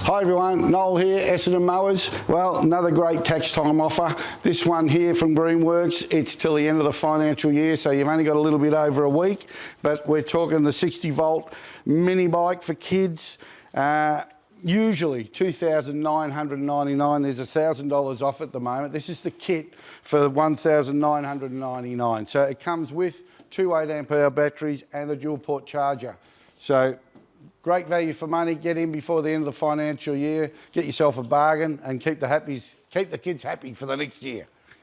Hi everyone, Noel here, Essendon Mowers. Well, another great tax time offer. This one here from Greenworks, it's till the end of the financial year, so you've only got a little bit over a week, but we're talking the 60 volt mini bike for kids. Usually $2,999, there's $1,000 off at the moment. This is the kit for $1,999. So it comes with two 8 amp hour batteries and the dual port charger. So great value for money. Get in before the end of the financial year, get yourself a bargain and keep the kids happy for the next year.